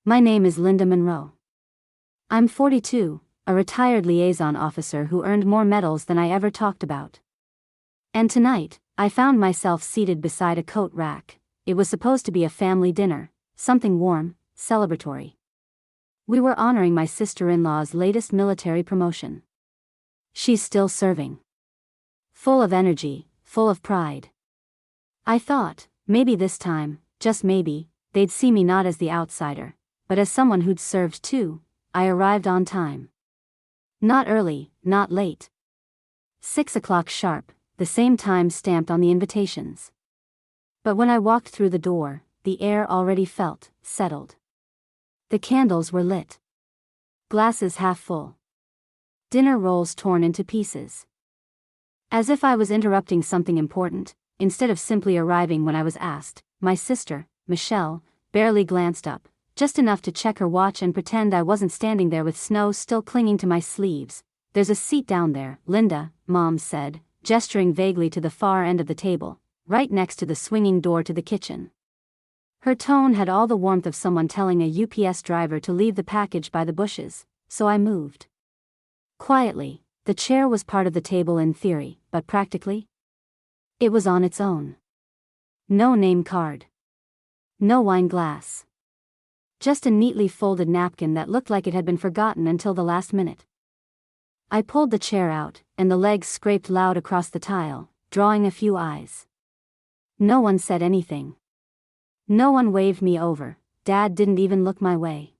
My name is Linda Monroe. I'm 42, a retired liaison officer who earned more medals than I ever talked about. And tonight, I found myself seated beside a coat rack. It was supposed to be a family dinner, something warm, celebratory. We were honoring my sister-in-law's latest military promotion. She's still serving. Full of energy, full of pride. I thought, maybe this time, just maybe, they'd see me not as the outsider, but as someone who'd served too. I arrived on time. Not early, not late. 6 o'clock sharp, the same time stamped on the invitations. But when I walked through the door, the air already felt settled. The candles were lit. Glasses half full. Dinner rolls torn into pieces. As if I was interrupting something important, instead of simply arriving when I was asked, my sister, Michelle, barely glanced up, just enough to check her watch and pretend I wasn't standing there with snow still clinging to my sleeves. "There's a seat down there, Linda," Mom said, gesturing vaguely to the far end of the table, right next to the swinging door to the kitchen. Her tone had all the warmth of someone telling a UPS driver to leave the package by the bushes, so I moved. Quietly, the chair was part of the table in theory, but practically? It was on its own. No name card. No wine glass. Just a neatly folded napkin that looked like it had been forgotten until the last minute. I pulled the chair out, and the legs scraped loud across the tile, drawing a few eyes. No one said anything. No one waved me over. Dad didn't even look my way.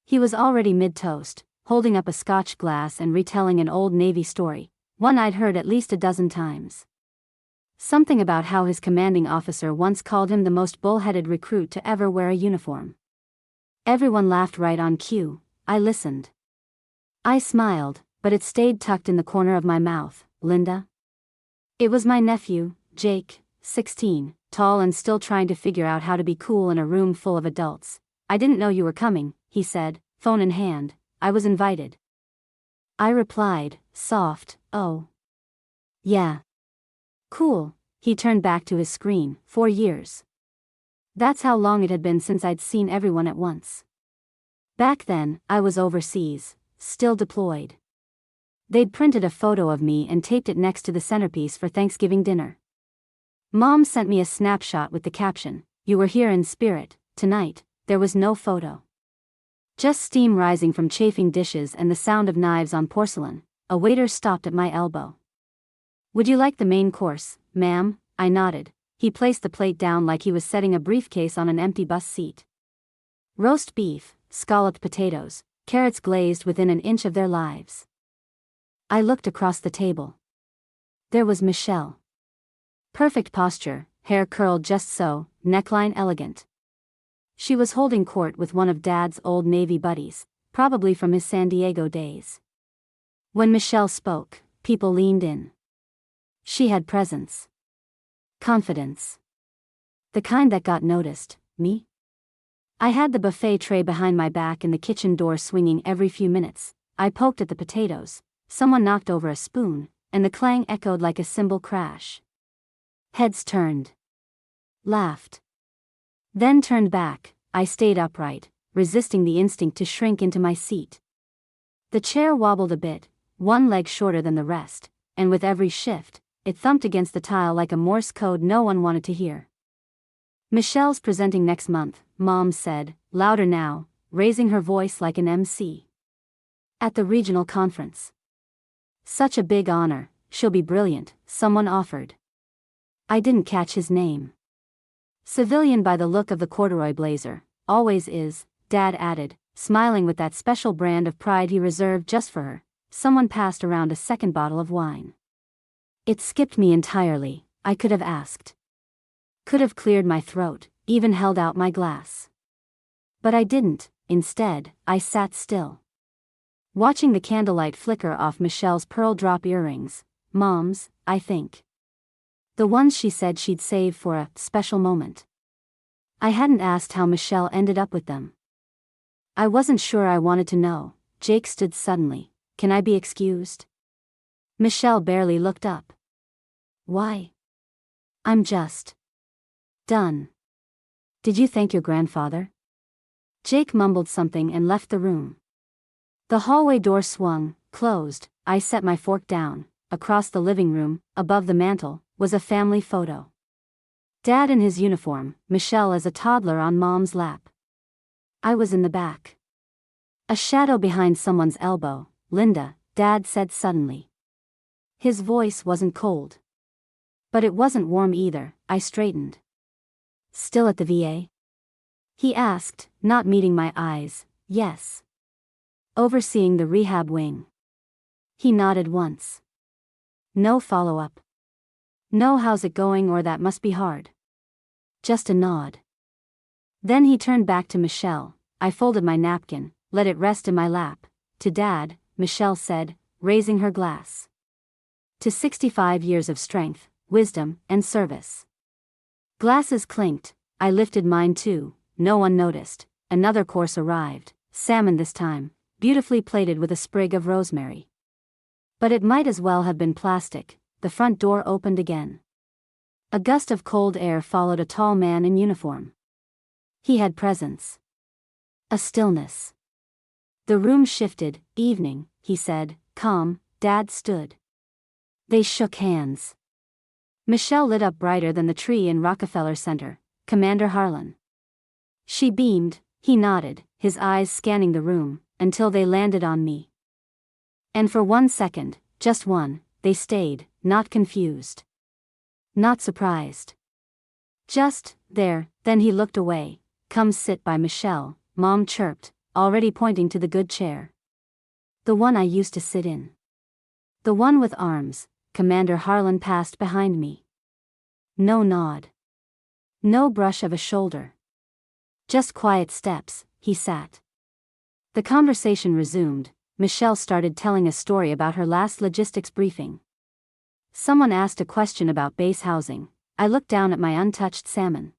He was already mid-toast, holding up a scotch glass and retelling an old Navy story, one I'd heard at least a dozen times. Something about how his commanding officer once called him the most bull-headed recruit to ever wear a uniform. Everyone laughed right on cue. I listened. I smiled, but it stayed tucked in the corner of my mouth. "Linda?" It was my nephew, Jake, 16, tall and still trying to figure out how to be cool in a room full of adults. "I didn't know you were coming," he said, phone in hand. "I was invited." I replied, soft, "Oh. Yeah. Cool." He turned back to his screen. 4 years. That's how long it had been since I'd seen everyone at once. Back then, I was overseas, still deployed. They'd printed a photo of me and taped it next to the centerpiece for Thanksgiving dinner. Mom sent me a snapshot with the caption, "You were here in spirit, tonight." There was no photo. Just steam rising from chafing dishes and the sound of knives on porcelain. A waiter stopped at my elbow. "Would you like the main course, ma'am?" I nodded. He placed the plate down like he was setting a briefcase on an empty bus seat. Roast beef, scalloped potatoes, carrots glazed within an inch of their lives. I looked across the table. There was Michelle. Perfect posture, hair curled just so, neckline elegant. She was holding court with one of Dad's old Navy buddies, probably from his San Diego days. When Michelle spoke, people leaned in. She had presence. Confidence. The kind that got noticed. Me? I had the buffet tray behind my back and the kitchen door swinging every few minutes. I poked at the potatoes. Someone knocked over a spoon, and the clang echoed like a cymbal crash. Heads turned. Laughed. Then turned back. I stayed upright, resisting the instinct to shrink into my seat. The chair wobbled a bit, one leg shorter than the rest, and with every shift, it thumped against the tile like a Morse code no one wanted to hear. "Michelle's presenting next month," Mom said, louder now, raising her voice like an MC. "At the regional conference. Such a big honor, she'll be brilliant," someone offered. I didn't catch his name. "Civilian by the look of the corduroy blazer, always is," Dad added, smiling with that special brand of pride he reserved just for her. Someone passed around a second bottle of wine. It skipped me entirely. I could have asked. Could have cleared my throat, even held out my glass. But I didn't. Instead, I sat still. Watching the candlelight flicker off Michelle's pearl drop earrings. Mom's, I think. The ones she said she'd save for a special moment. I hadn't asked how Michelle ended up with them. I wasn't sure I wanted to know. Jake stood suddenly. "Can I be excused?" Michelle barely looked up. "Why?" "I'm just done." "Did you thank your grandfather?" Jake mumbled something and left the room. The hallway door swung, closed. I set my fork down. Across the living room, above the mantel, was a family photo. Dad in his uniform, Michelle as a toddler on Mom's lap. I was in the back. A shadow behind someone's elbow. Linda, Dad said suddenly. His voice wasn't cold. But it wasn't warm either. I straightened. Still at the VA? He asked, not meeting my eyes. Yes. Overseeing the rehab wing. He nodded once. No follow-up. No how's it going or that must be hard. Just a nod. Then he turned back to Michelle. I folded my napkin, let it rest in my lap. To Dad, Michelle said, raising her glass. To 65 years of strength, wisdom, and service. Glasses clinked. I lifted mine too. No one noticed. Another course arrived. Salmon this time, beautifully plated with a sprig of rosemary. But it might as well have been plastic. The front door opened again. A gust of cold air followed a tall man in uniform. He had presence. A stillness. The room shifted. Evening, he said, calm. Dad stood. They shook hands. Michelle lit up brighter than the tree in Rockefeller Center. Commander Harlan. She beamed. He nodded, his eyes scanning the room, until they landed on me. And for 1 second, just one, they stayed, not confused. Not surprised. Just there. Then he looked away. Come sit by Michelle, Mom chirped, already pointing to the good chair. The one I used to sit in. The one with arms. Commander Harlan passed behind me. No nod. No brush of a shoulder. Just quiet steps. He sat. The conversation resumed. Michelle started telling a story about her last logistics briefing. Someone asked a question about base housing. I looked down at my untouched salmon.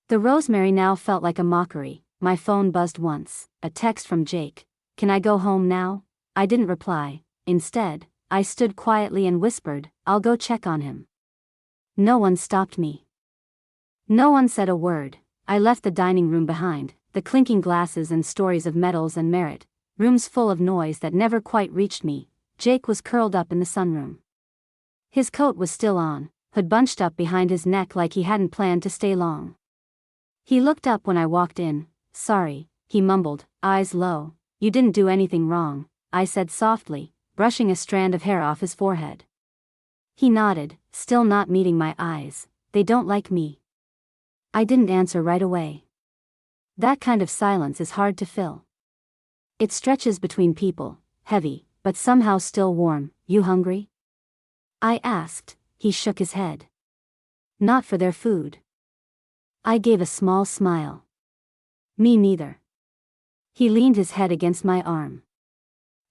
The rosemary now felt like a mockery. My phone buzzed once. A text from Jake. Can I go home now? I didn't reply. Instead, I stood quietly and whispered, I'll go check on him. No one stopped me. No one said a word. I left the dining room behind, the clinking glasses and stories of medals and merit, rooms full of noise that never quite reached me. Jake was curled up in the sunroom. His coat was still on, hood bunched up behind his neck like he hadn't planned to stay long. He looked up when I walked in. Sorry, he mumbled, eyes low. You didn't do anything wrong, I said softly, brushing a strand of hair off his forehead. He nodded, still not meeting my eyes. They don't like me. I didn't answer right away. That kind of silence is hard to fill. It stretches between people, heavy, but somehow still warm. You hungry? I asked. He shook his head. Not for their food. I gave a small smile. Me neither. He leaned his head against my arm.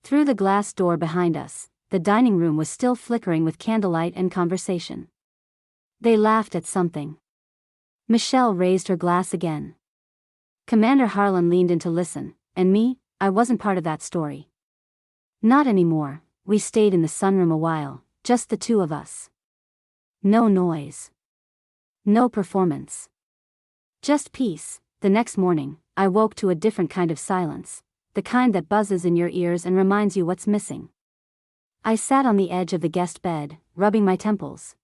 Through the glass door behind us, the dining room was still flickering with candlelight and conversation. They laughed at something. Michelle raised her glass again. Commander Harlan leaned in to listen, and me, I wasn't part of that story. Not anymore. We stayed in the sunroom a while, just the two of us. No noise. No performance. Just peace. The next morning, I woke to a different kind of silence, the kind that buzzes in your ears and reminds you what's missing. I sat on the edge of the guest bed, rubbing my temples.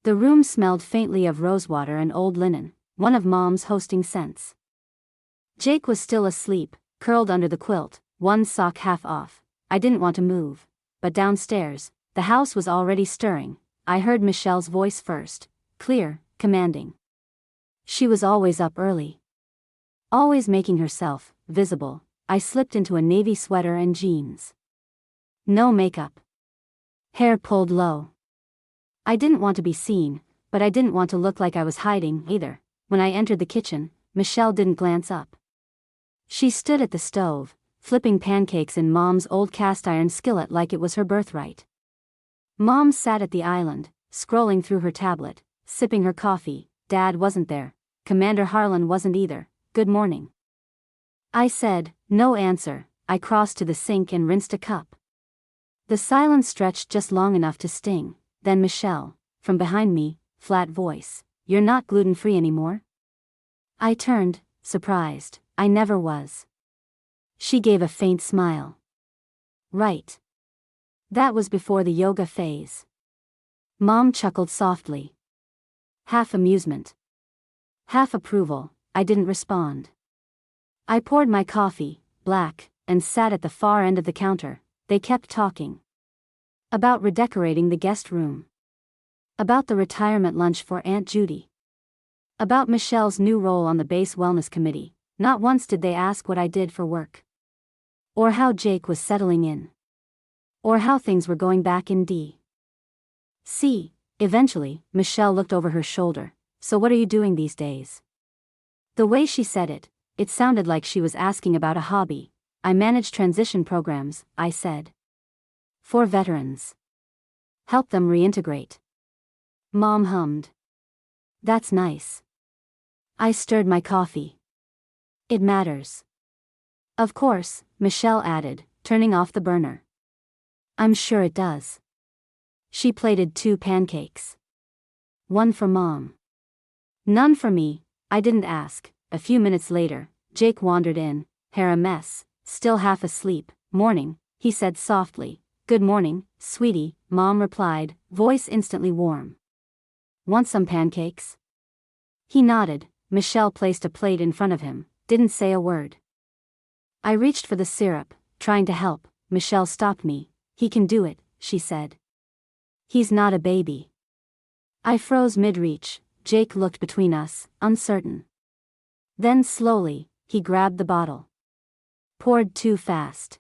The room smelled faintly of rosewater and old linen, one of Mom's hosting scents. Jake was still asleep, curled under the quilt, one sock half off. I didn't want to move. But downstairs, the house was already stirring. I heard Michelle's voice first, clear, commanding. She was always up early. Always making herself visible. I slipped into a navy sweater and jeans. No makeup. Hair pulled low. I didn't want to be seen, but I didn't want to look like I was hiding either. When I entered the kitchen, Michelle didn't glance up. She stood at the stove, flipping pancakes in Mom's old cast-iron skillet like it was her birthright. Mom sat at the island, scrolling through her tablet, sipping her coffee. Dad wasn't there. Commander Harlan wasn't either. Good morning. I said. No answer. I crossed to the sink and rinsed a cup. The silence stretched just long enough to sting. Then Michelle, from behind me, flat voice. You're not gluten-free anymore? I turned, surprised. I never was. She gave a faint smile. Right. That was before the yoga phase. Mom chuckled softly. Half amusement. Half approval. I didn't respond. I poured my coffee, black, and sat at the far end of the counter. They kept talking. About redecorating the guest room. About the retirement lunch for Aunt Judy. About Michelle's new role on the base wellness committee. Not once did they ask what I did for work. Or how Jake was settling in. Or how things were going back in D.C. Eventually, Michelle looked over her shoulder. So what are you doing these days? The way she said it, it sounded like she was asking about a hobby. I manage transition programs, I said. For veterans. Help them reintegrate. Mom hummed. That's nice. I stirred my coffee. It matters. Of course, Michelle added, turning off the burner. I'm sure it does. She plated 2 pancakes. One for Mom. None for me. I didn't ask. A few minutes later, Jake wandered in, hair a mess, still half asleep. Morning, he said softly. Good morning, sweetie, Mom replied, voice instantly warm. Want some pancakes? He nodded. Michelle placed a plate in front of him, didn't say a word. I reached for the syrup, trying to help. Michelle stopped me. He can do it, she said. He's not a baby. I froze mid-reach. Jake looked between us, uncertain. Then slowly, he grabbed the bottle. Poured too fast.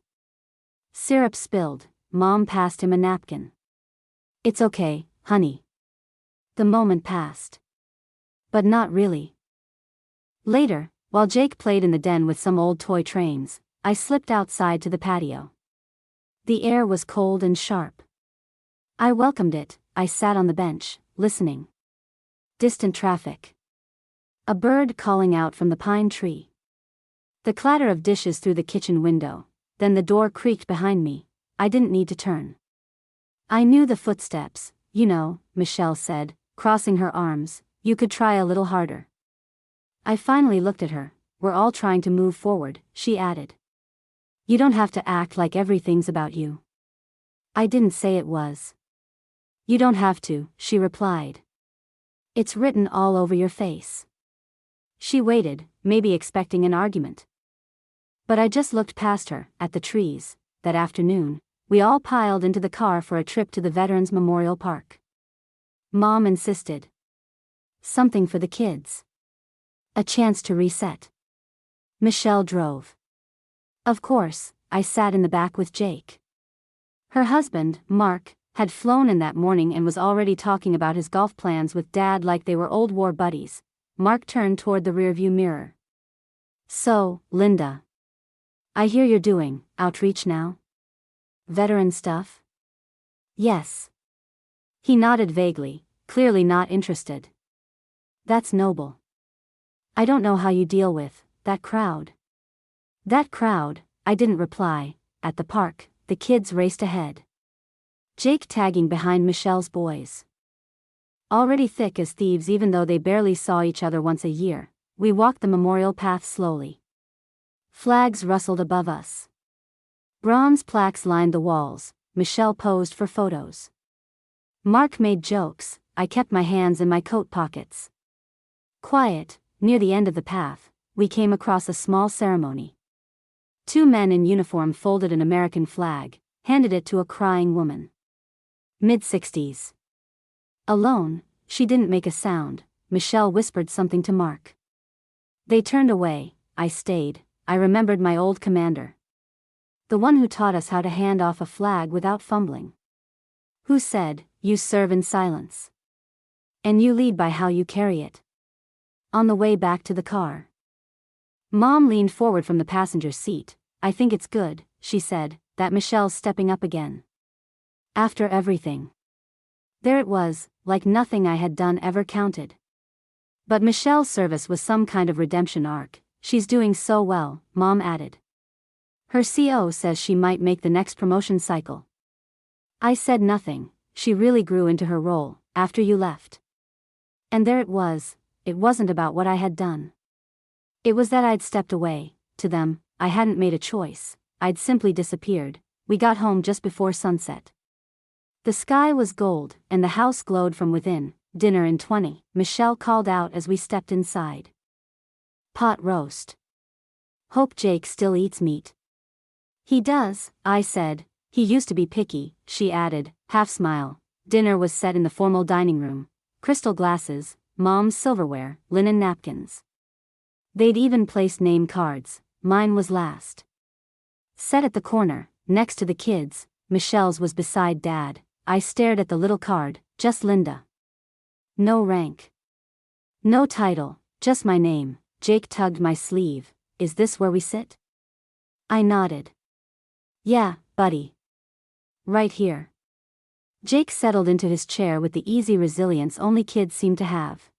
Syrup spilled. Mom passed him a napkin. It's okay, honey. The moment passed. But not really. Later, while Jake played in the den with some old toy trains, I slipped outside to the patio. The air was cold and sharp. I welcomed it. I sat on the bench, listening. Distant traffic. A bird calling out from the pine tree. The clatter of dishes through the kitchen window. Then the door creaked behind me. I didn't need to turn. I knew the footsteps. You know, Michelle said, crossing her arms, you could try a little harder. I finally looked at her. We're all trying to move forward, she added. You don't have to act like everything's about you. I didn't say it was. You don't have to, she replied. It's written all over your face. She waited, maybe expecting an argument. But I just looked past her, at the trees. That afternoon, we all piled into the car for a trip to the Veterans Memorial Park. Mom insisted. Something for the kids. A chance to reset. Michelle drove. Of course, I sat in the back with Jake. Her husband, Mark, had flown in that morning and was already talking about his golf plans with Dad like they were old war buddies. Mark turned toward the rearview mirror. So, Linda. I hear you're doing outreach now? Veteran stuff? Yes. He nodded vaguely, clearly not interested. That's noble. I don't know how you deal with that crowd. That crowd, I didn't reply. At the park, the kids raced ahead. Jake tagging behind Michelle's boys. Already thick as thieves even though they barely saw each other once a year, we walked the memorial path slowly. Flags rustled above us. Bronze plaques lined the walls. Michelle posed for photos. Mark made jokes. I kept my hands in my coat pockets. Quiet, near the end of the path, we came across a small ceremony. 2 men in uniform folded an American flag, handed it to a crying woman. Mid-60s. Alone, she didn't make a sound. Michelle whispered something to Mark. They turned away. I stayed. I remembered my old commander. The one who taught us how to hand off a flag without fumbling. Who said, you serve in silence. And you lead by how you carry it. On the way back to the car. Mom leaned forward from the passenger seat. I think it's good, she said, that Michelle's stepping up again. After everything. There it was, like nothing I had done ever counted. But Michelle's service was some kind of redemption arc. She's doing so well, Mom added. Her CO says she might make the next promotion cycle. I said nothing. She really grew into her role, after you left. And there it was, it wasn't about what I had done. It was that I'd stepped away. To them, I hadn't made a choice, I'd simply disappeared. We got home just before sunset. The sky was gold, and the house glowed from within. Dinner in 20, Michelle called out as we stepped inside. Pot roast. Hope Jake still eats meat. He does, I said. He used to be picky, she added, half smile. Dinner was set in the formal dining room. Crystal glasses, Mom's silverware, linen napkins. They'd even placed name cards. Mine was last. Set at the corner, next to the kids, Michelle's was beside Dad. I stared at the little card, just Linda. No rank. No title, just my name. Jake tugged my sleeve. Is this where we sit? I nodded. Yeah, buddy. Right here. Jake settled into his chair with the easy resilience only kids seem to have.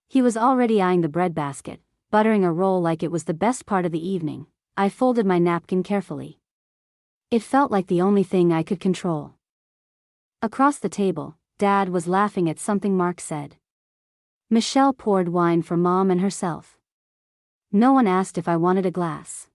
He was already eyeing the breadbasket, buttering a roll like it was the best part of the evening. I folded my napkin carefully. It felt like the only thing I could control. Across the table, Dad was laughing at something Mark said. Michelle poured wine for Mom and herself. No one asked if I wanted a glass.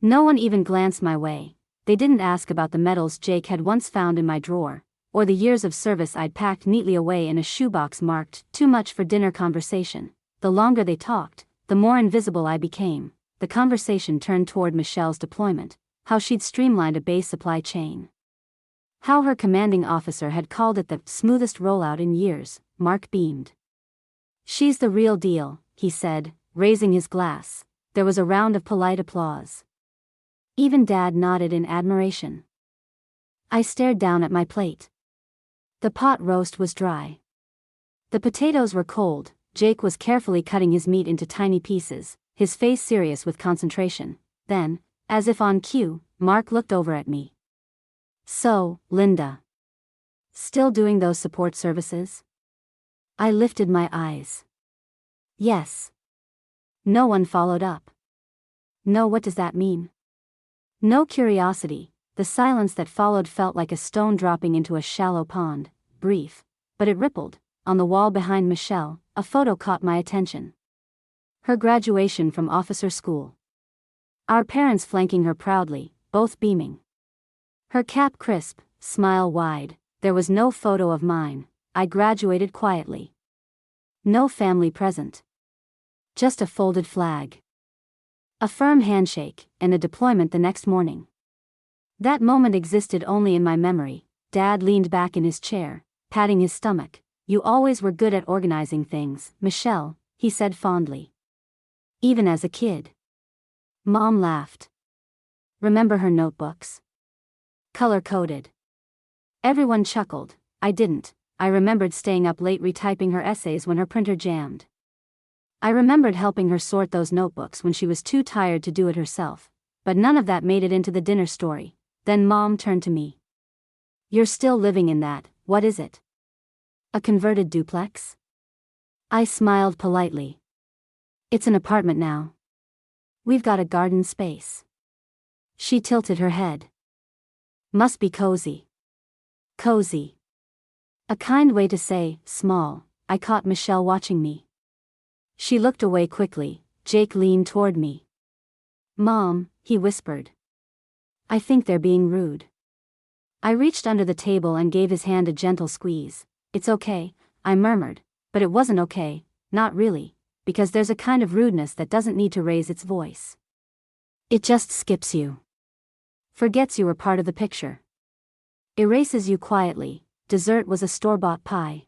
No one even glanced my way. They didn't ask about the medals Jake had once found in my drawer, or the years of service I'd packed neatly away in a shoebox marked "too much for dinner" conversation. The longer they talked, the more invisible I became. The conversation turned toward Michelle's deployment, how she'd streamlined a base supply chain. How her commanding officer had called it the smoothest rollout in years. Mark beamed. She's the real deal, he said, raising his glass. There was a round of polite applause. Even Dad nodded in admiration. I stared down at my plate. The pot roast was dry. The potatoes were cold. Jake was carefully cutting his meat into tiny pieces, his face serious with concentration. Then, as if on cue, Mark looked over at me. So, Linda. Still doing those support services? I lifted my eyes. Yes. No one followed up. No, what does that mean? No curiosity. The silence that followed felt like a stone dropping into a shallow pond, brief, but it rippled. On the wall behind Michelle, a photo caught my attention. Her graduation from officer school. Our parents flanking her proudly, both beaming. Her cap crisp, smile wide. There was no photo of mine. I graduated quietly. No family present. Just a folded flag. A firm handshake, and a deployment the next morning. That moment existed only in my memory. Dad leaned back in his chair, patting his stomach. You always were good at organizing things, Michelle, he said fondly. Even as a kid. Mom laughed. Remember her notebooks? Color-coded. Everyone chuckled. I didn't. I remembered staying up late retyping her essays when her printer jammed. I remembered helping her sort those notebooks when she was too tired to do it herself, but none of that made it into the dinner story. Then Mom turned to me. You're still living in that, what is it? A converted duplex? I smiled politely. It's an apartment now. We've got a garden space. She tilted her head. Must be cozy. Cozy. A kind way to say, small. I caught Michelle watching me. She looked away quickly. Jake leaned toward me. Mom, he whispered. I think they're being rude. I reached under the table and gave his hand a gentle squeeze. It's okay, I murmured, but it wasn't okay, not really, because there's a kind of rudeness that doesn't need to raise its voice. It just skips you. Forgets you were part of the picture. Erases you quietly. Dessert was a store-bought pie.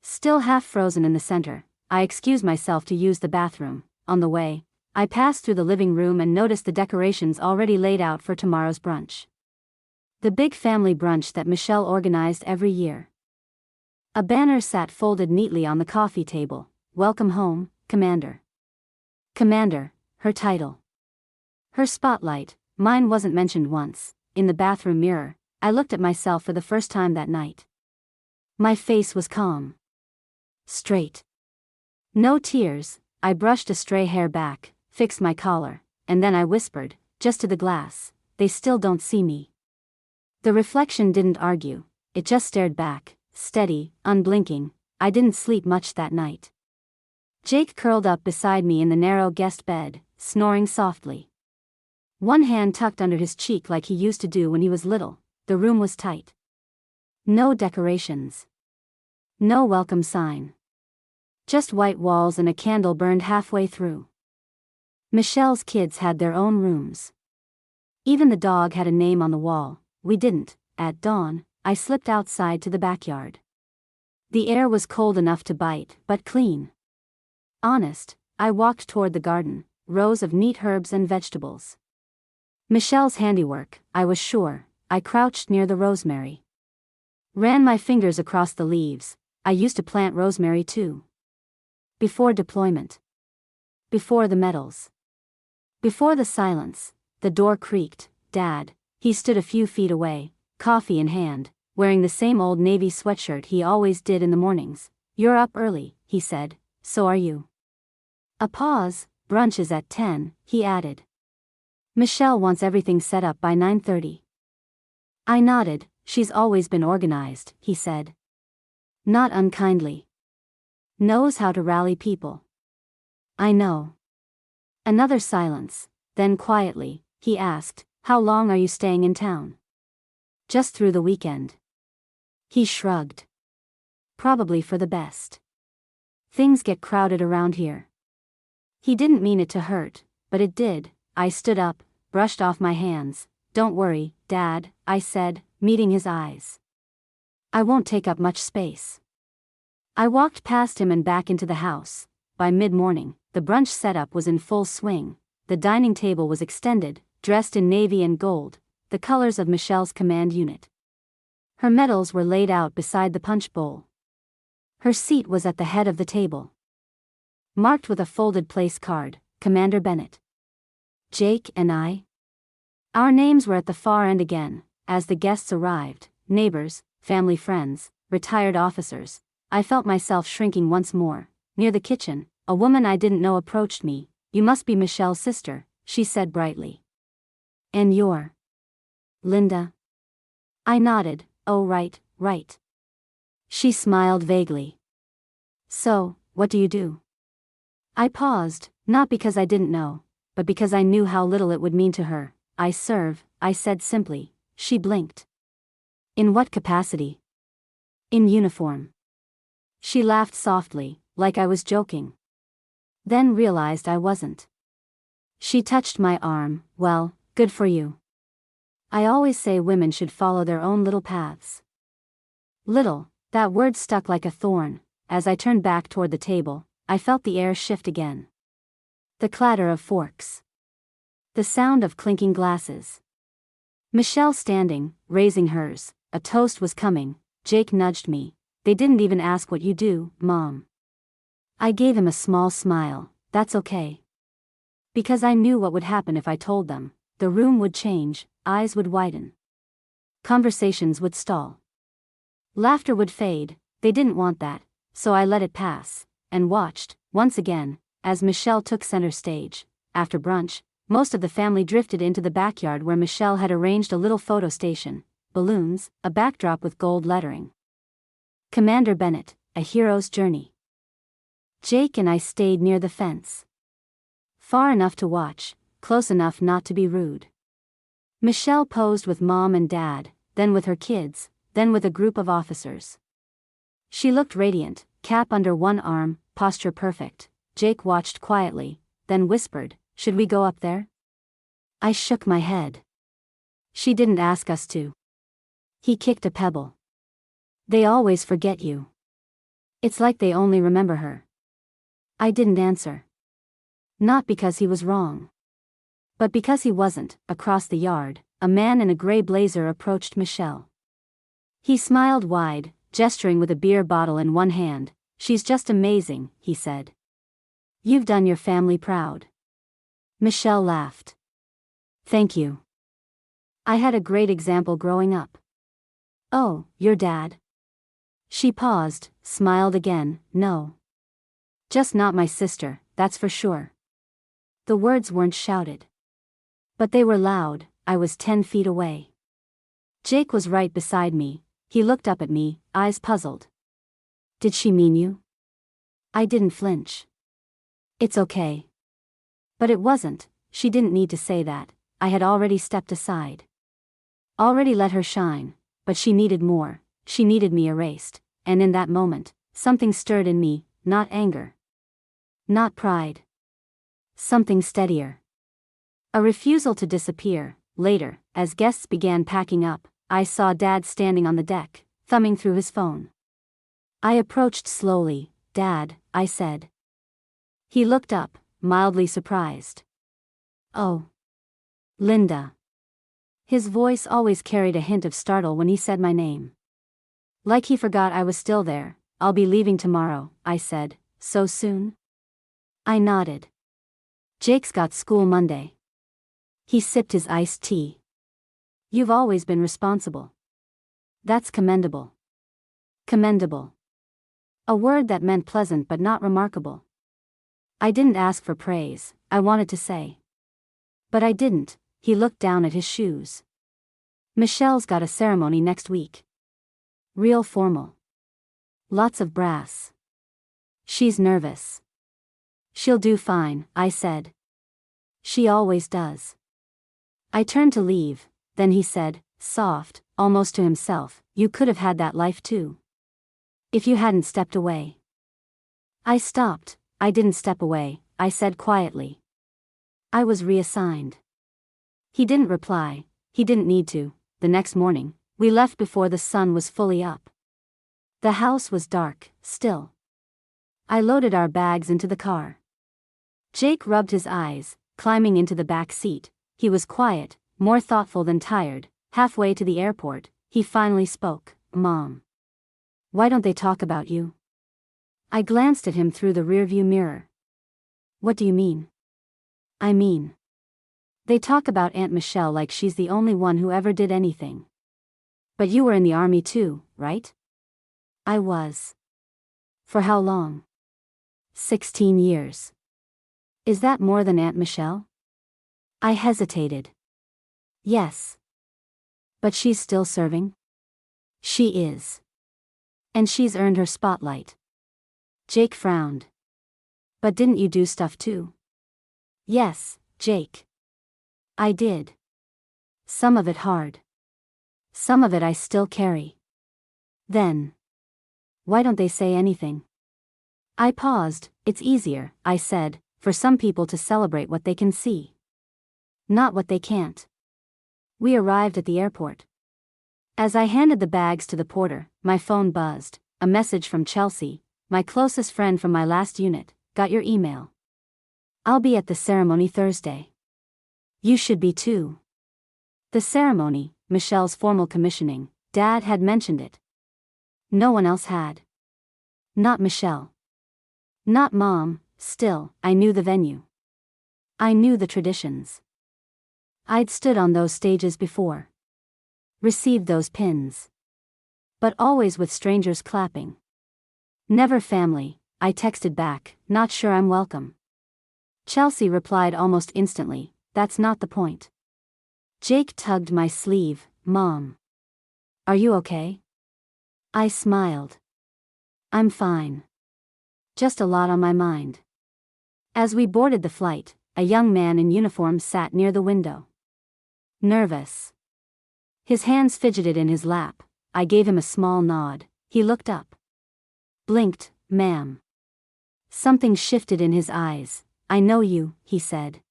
Still half frozen in the center, I excused myself to use the bathroom. On the way, I passed through the living room and noticed the decorations already laid out for tomorrow's brunch. The big family brunch that Michelle organized every year. A banner sat folded neatly on the coffee table. Welcome home, Commander. Commander, her title. Her spotlight. Mine wasn't mentioned once. In the bathroom mirror, I looked at myself for the first time that night. My face was calm. Straight. No tears. I brushed a stray hair back, fixed my collar, and then I whispered, just to the glass, they still don't see me. The reflection didn't argue, it just stared back, steady, unblinking. I didn't sleep much that night. Jake curled up beside me in the narrow guest bed, snoring softly. One hand tucked under his cheek like he used to do when he was little. The room was tight. No decorations. No welcome sign. Just white walls and a candle burned halfway through. Michelle's kids had their own rooms. Even the dog had a name on the wall. We didn't. At dawn, I slipped outside to the backyard. The air was cold enough to bite, but clean. Honest, I walked toward the garden, rows of neat herbs and vegetables. Michelle's handiwork, I was sure. I crouched near the rosemary. Ran my fingers across the leaves. I used to plant rosemary too. Before deployment. Before the medals. Before the silence, the door creaked. Dad, he stood a few feet away, coffee in hand, wearing the same old navy sweatshirt he always did in the mornings. You're up early, he said, so are you. A pause. Brunch is at 10, he added. Michelle wants everything set up by 9:30. I nodded. She's always been organized, he said. Not unkindly. Knows how to rally people. I know. Another silence, then quietly, he asked, how long are you staying in town? Just through the weekend. He shrugged. Probably for the best. Things get crowded around here. He didn't mean it to hurt, but it did. I stood up, brushed off my hands. Don't worry, Dad, I said, meeting his eyes. I won't take up much space. I walked past him and back into the house. By mid-morning, the brunch setup was in full swing. The dining table was extended, dressed in navy and gold, the colors of Michelle's command unit. Her medals were laid out beside the punch bowl. Her seat was at the head of the table. Marked with a folded place card, Commander Bennett. Jake and I. Our names were at the far end again. As the guests arrived, neighbors, family friends, retired officers, I felt myself shrinking once more. Near the kitchen, a woman I didn't know approached me. You must be Michelle's sister, she said brightly. And you're Linda? I nodded. Oh right. She smiled vaguely. So, what do you do? I paused, not because I didn't know, but because I knew how little it would mean to her. I serve, I said simply. She blinked. In what capacity? In uniform. She laughed softly, like I was joking. Then realized I wasn't. She touched my arm. Well, good for you. I always say women should follow their own little paths. Little, that word stuck like a thorn. As I turned back toward the table, I felt the air shift again. The clatter of forks. The sound of clinking glasses. Michelle standing, raising hers. A toast was coming. Jake nudged me. They didn't even ask what you do, Mom. I gave him a small smile. That's okay. Because I knew what would happen if I told them. The room would change, eyes would widen. Conversations would stall. Laughter would fade. They didn't want that, so I let it pass, and watched, once again, as Michelle took center stage. After brunch, most of the family drifted into the backyard where Michelle had arranged a little photo station, balloons, a backdrop with gold lettering. Commander Bennett, A Hero's Journey. Jake and I stayed near the fence. Far enough to watch, close enough not to be rude. Michelle posed with Mom and Dad, then with her kids, then with a group of officers. She looked radiant, cap under one arm, posture perfect. Jake watched quietly, then whispered, "Should we go up there?" I shook my head. She didn't ask us to. He kicked a pebble. They always forget you. It's like they only remember her. I didn't answer. Not because he was wrong. But because he wasn't. Across the yard, a man in a gray blazer approached Michelle. He smiled wide, gesturing with a beer bottle in one hand. "She's just amazing," he said. "You've done your family proud." Michelle laughed. "Thank you. I had a great example growing up." "Oh, your dad?" She paused, smiled again. "No. Just not my sister, that's for sure." The words weren't shouted. But they were loud. I was 10 feet away. Jake was right beside me. He looked up at me, eyes puzzled. "Did she mean you?" I didn't flinch. It's okay. But it wasn't. She didn't need to say that. I had already stepped aside. Already let her shine, but she needed more. She needed me erased, and in that moment, something stirred in me, not anger. Not pride. Something steadier. A refusal to disappear. Later, as guests began packing up, I saw Dad standing on the deck, thumbing through his phone. I approached slowly. "Dad," I said. He looked up, mildly surprised. "Oh. Linda." His voice always carried a hint of startle when he said my name. Like he forgot I was still there. "I'll be leaving tomorrow," I said. "So soon?" I nodded. "Jake's got school Monday." He sipped his iced tea. "You've always been responsible." "That's commendable." Commendable. A word that meant pleasant but not remarkable. I didn't ask for praise, I wanted to say. But I didn't. He looked down at his shoes. "Michelle's got a ceremony next week. Real formal. Lots of brass. She's nervous." "She'll do fine," I said. "She always does." I turned to leave, then he said, soft, almost to himself, "You could have had that life too. If you hadn't stepped away." I stopped. "I didn't step away," I said quietly. "I was reassigned." He didn't reply. He didn't need to. The next morning, we left before the sun was fully up. The house was dark, still. I loaded our bags into the car. Jake rubbed his eyes, climbing into the back seat. He was quiet, more thoughtful than tired. Halfway to the airport, he finally spoke. "Mom. Why don't they talk about you?" I glanced at him through the rearview mirror. "What do you mean?" "I mean, they talk about Aunt Michelle like she's the only one who ever did anything. But you were in the army too, right?" "I was." "For how long?" 16 years. "Is that more than Aunt Michelle?" I hesitated. "Yes." "But she's still serving?" "She is. And she's earned her spotlight." Jake frowned. "But didn't you do stuff too?" "Yes, Jake. I did. Some of it hard. Some of it I still carry." "Then why don't they say anything?" I paused. "It's easier," I said, "for some people to celebrate what they can see. Not what they can't." We arrived at the airport. As I handed the bags to the porter, my phone buzzed. A message from Chelsea, my closest friend from my last unit. "Got your email. I'll be at the ceremony Thursday. You should be too." The ceremony, Michelle's formal commissioning, Dad had mentioned it. No one else had. Not Michelle. Not Mom. Still, I knew the venue. I knew the traditions. I'd stood on those stages before. Received those pins. But always with strangers clapping. "Never family," I texted back, "Not sure I'm welcome." Chelsea replied almost instantly, "That's not the point." Jake tugged my sleeve. "Mom. Are you okay?" I smiled. "I'm fine. Just a lot on my mind." As we boarded the flight, a young man in uniform sat near the window. Nervous. His hands fidgeted in his lap. I gave him a small nod. He looked up. Blinked. "Ma'am." Something shifted in his eyes. "I know you," he said.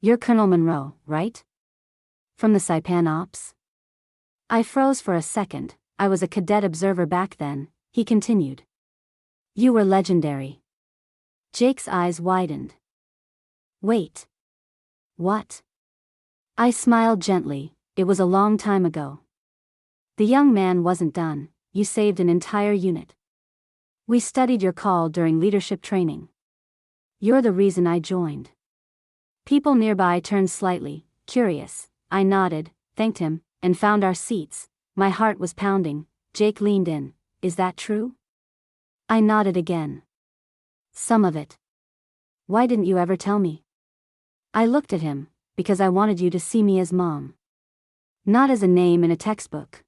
"You're Colonel Monroe, right? From the Saipan Ops?" I froze for a second. I was a cadet observer back then. He continued. "You were legendary." Jake's eyes widened. "Wait. What?" I smiled gently. "It was a long time ago." The young man wasn't done. "You saved an entire unit. We studied your call during leadership training. You're the reason I joined." People nearby turned slightly, curious. I nodded, thanked him, and found our seats. My heart was pounding. Jake leaned in. "Is that true?" I nodded again. "Some of it." "Why didn't you ever tell me?" I looked at him. "Because I wanted you to see me as Mom. Not as a name in a textbook."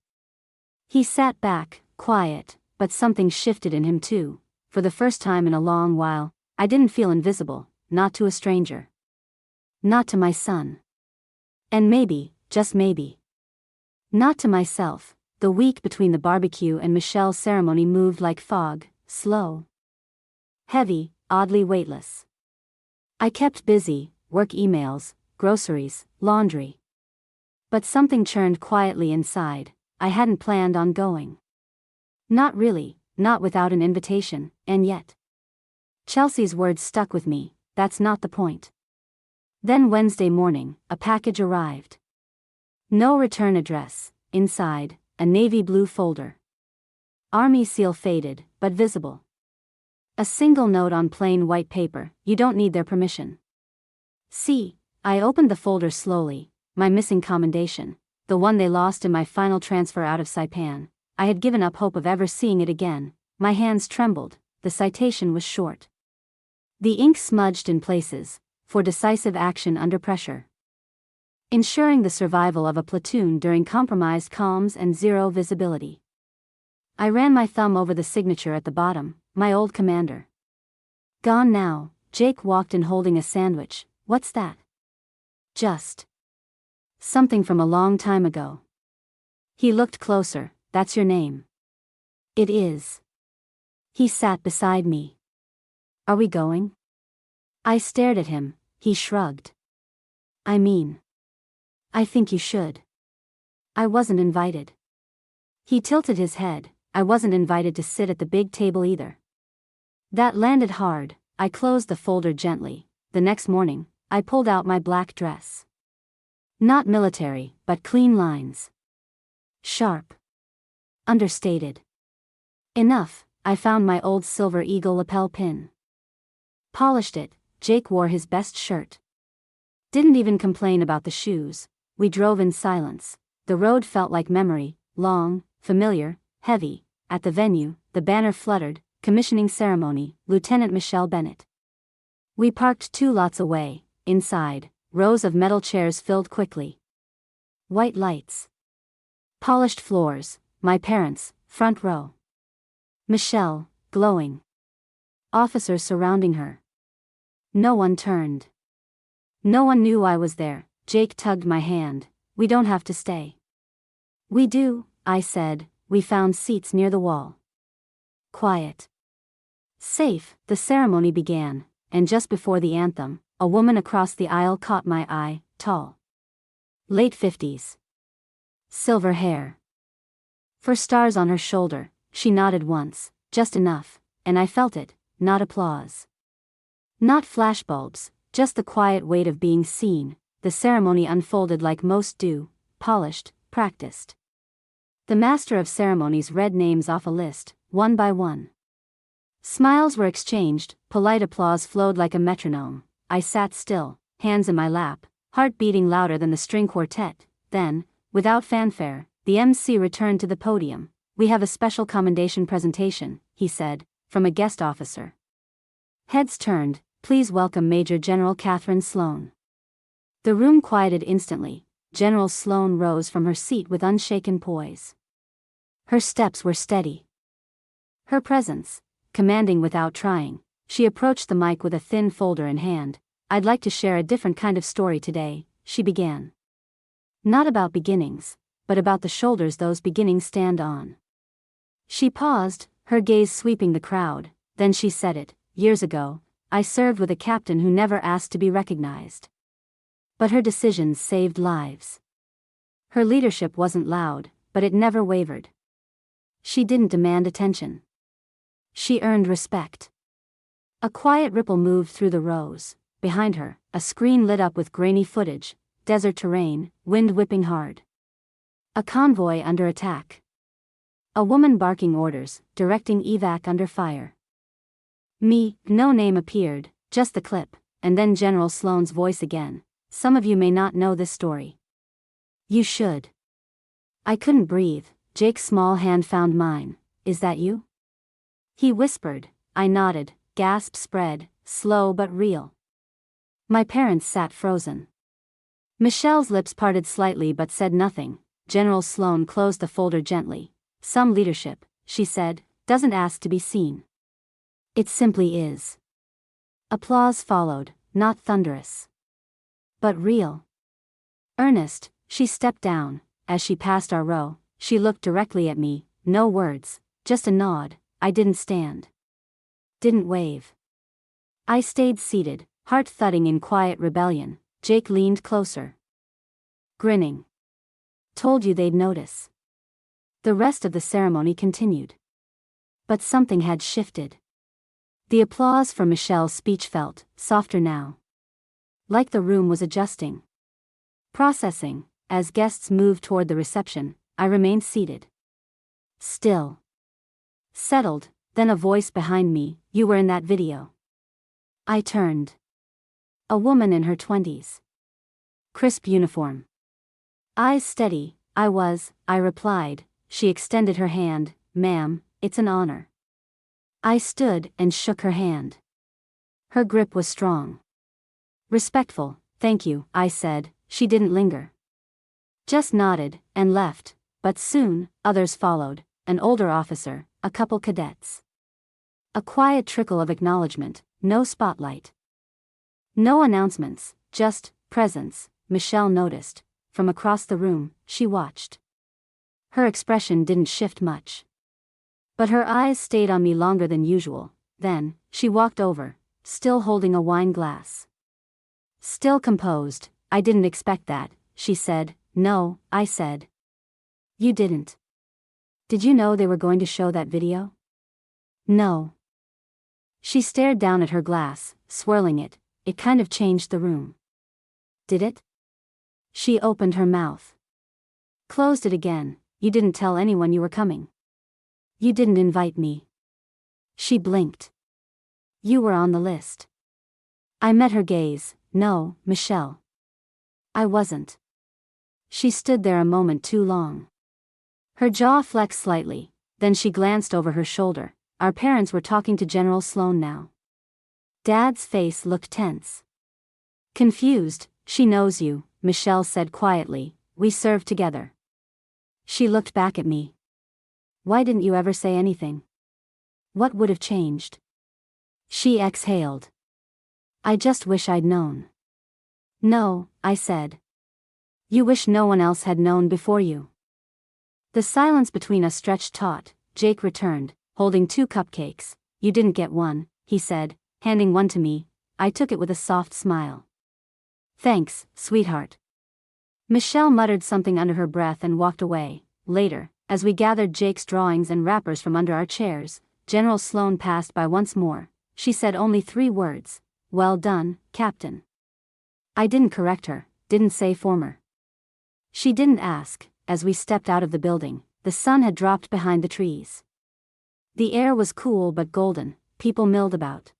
He sat back, quiet, but something shifted in him too. For the first time in a long while, I didn't feel invisible, not to a stranger. Not to my son. And maybe, just maybe, not to myself. The week between the barbecue and Michelle's ceremony moved like fog, slow, heavy, oddly weightless. I kept busy, work emails, groceries, laundry. But something churned quietly inside. I hadn't planned on going. Not really, not without an invitation, and yet. Chelsea's words stuck with me, that's not the point. Then Wednesday morning, a package arrived. No return address, inside, a navy blue folder. Army seal faded, but visible. A single note on plain white paper, you don't need their permission. See, I opened the folder slowly, my missing commendation, the one they lost in my final transfer out of Saipan. I had given up hope of ever seeing it again. My hands trembled, the citation was short. The ink smudged in places, for decisive action under pressure. Ensuring the survival of a platoon during compromised comms and zero visibility. I ran my thumb over the signature at the bottom, my old commander. Gone now. Jake walked in holding a sandwich. What's that? Just something from a long time ago. He looked closer. That's your name. It is. He sat beside me. Are we going? I stared at him. He shrugged. I mean, I think you should. I wasn't invited. He tilted his head. I wasn't invited to sit at the big table either. That landed hard. I closed the folder gently. The next morning, I pulled out my black dress. Not military, but clean lines. Sharp. Understated. Enough. I found my old silver eagle lapel pin. Polished it. Jake wore his best shirt. Didn't even complain about the shoes. We drove in silence. The road felt like memory, long, familiar, heavy. At the venue, the banner fluttered, commissioning ceremony, Lieutenant Michelle Bennett. We parked 2 lots away. Inside, rows of metal chairs filled quickly. White lights. Polished floors, my parents, front row. Michelle, glowing. Officers surrounding her. No one turned. No one knew I was there. Jake tugged my hand. We don't have to stay. We do, I said. We found seats near the wall. Quiet. Safe. The ceremony began, and just before the anthem, a woman across the aisle caught my eye, tall. Late 50s. Silver hair. For stars on her shoulder, she nodded once, just enough, and I felt it, not applause. Not flashbulbs, just the quiet weight of being seen. The ceremony unfolded like most do, polished, practiced. The master of ceremonies read names off a list, one by one. Smiles were exchanged, polite applause flowed like a metronome. I sat still, hands in my lap, heart beating louder than the string quartet. Then, without fanfare, the MC returned to the podium. We have a special commendation presentation, he said, from a guest officer. Heads turned. Please welcome Major General Catherine Sloan. The room quieted instantly. General Sloan rose from her seat with unshaken poise. Her steps were steady. Her presence, commanding without trying. She approached the mic with a thin folder in hand. I'd like to share a different kind of story today, she began. Not about beginnings, but about the shoulders those beginnings stand on. She paused, her gaze sweeping the crowd, then she said it. Years ago, I served with a captain who never asked to be recognized. But her decisions saved lives. Her leadership wasn't loud, but it never wavered. She didn't demand attention. She earned respect. A quiet ripple moved through the rows. Behind her, a screen lit up with grainy footage, desert terrain, wind whipping hard. A convoy under attack. A woman barking orders, directing evac under fire. Me, no name appeared, just the clip, and then General Sloan's voice again. Some of you may not know this story. You should. I couldn't breathe. Jake's small hand found mine. Is that you? He whispered. I nodded, gasp spread, slow but real. My parents sat frozen. Michelle's lips parted slightly but said nothing. General Sloan closed the folder gently. Some leadership, she said, doesn't ask to be seen. It simply is. Applause followed, not thunderous, but real. Earnest. She stepped down. As she passed our row, she looked directly at me, no words, just a nod. I didn't stand. Didn't wave. I stayed seated, heart thudding in quiet rebellion. Jake leaned closer, grinning. Told you they'd notice. The rest of the ceremony continued. But something had shifted. The applause for Michelle's speech felt softer now. Like the room was adjusting. Processing. As guests moved toward the reception, I remained seated. Still. Settled. Then a voice behind me, "You were in that video." I turned. A woman in her 20s. Crisp uniform. Eyes steady. I replied. She extended her hand. "Ma'am, it's an honor." I stood and shook her hand. Her grip was strong. Respectful. "Thank you," I said. She didn't linger. Just nodded, and left, but soon, others followed, an older officer, a couple cadets. A quiet trickle of acknowledgement, no spotlight. No announcements, just presence. Michelle noticed. From across the room, she watched. Her expression didn't shift much. But her eyes stayed on me longer than usual. Then, she walked over, still holding a wine glass. Still composed. "I didn't expect that," she said. "No," I said. "You didn't. Did you know they were going to show that video?" "No." She stared down at her glass, swirling it. "It kind of changed the room." "Did it?" She opened her mouth. Closed it again. "You didn't tell anyone you were coming. You didn't invite me." She blinked. "You were on the list." I met her gaze. "No, Michelle. I wasn't." She stood there a moment too long. Her jaw flexed slightly, then she glanced over her shoulder. Our parents were talking to General Sloan now. Dad's face looked tense. Confused. "She knows you," Michelle said quietly. "We served together." She looked back at me. "Why didn't you ever say anything? What would have changed?" She exhaled. "I just wish I'd known." "No," I said. "You wish no one else had known before you." The silence between us stretched taut. Jake returned, holding 2 cupcakes. "You didn't get one," he said, handing one to me. I took it with a soft smile. "Thanks, sweetheart." Michelle muttered something under her breath and walked away. Later, as we gathered Jake's drawings and wrappers from under our chairs, General Sloan passed by once more. She said only 3 words. "Well done, Captain." I didn't correct her, didn't say former. She didn't ask. As we stepped out of the building, the sun had dropped behind the trees. The air was cool but golden. People milled about.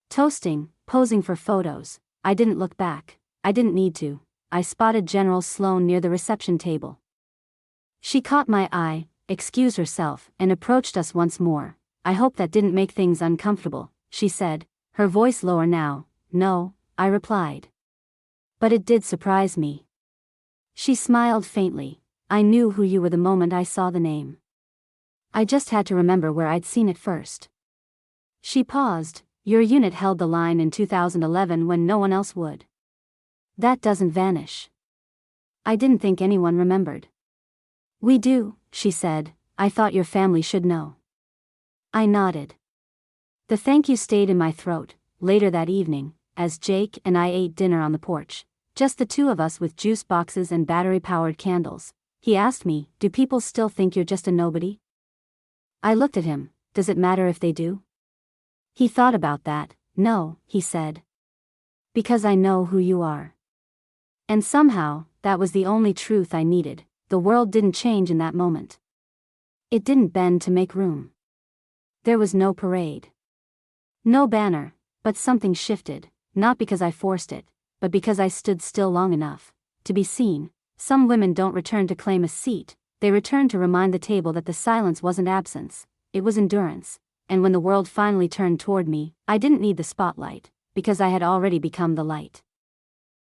Toasting, posing for photos. I didn't look back. I didn't need to. I spotted General Sloan near the reception table. She caught my eye, excused herself, and approached us once more. "I hope that didn't make things uncomfortable," she said, her voice lower now. "No," I replied. "But it did surprise me." She smiled faintly. "I knew who you were the moment I saw the name. I just had to remember where I'd seen it first." She paused. "Your unit held the line in 2011 when no one else would. That doesn't vanish." I didn't think anyone remembered. "We do," she said. "I thought your family should know." I nodded. The thank you stayed in my throat. Later that evening, as Jake and I ate dinner on the porch, just the 2 of us with juice boxes and battery-powered candles, he asked me, "Do people still think you're just a nobody?" I looked at him. "Does it matter if they do?" He thought about that. "No," he said. "Because I know who you are." And somehow, that was the only truth I needed. The world didn't change in that moment. It didn't bend to make room. There was no parade. No banner, but something shifted, not because I forced it, but because I stood still long enough to be seen. Some women don't return to claim a seat, they return to remind the table that the silence wasn't absence, it was endurance. And when the world finally turned toward me, I didn't need the spotlight, because I had already become the light.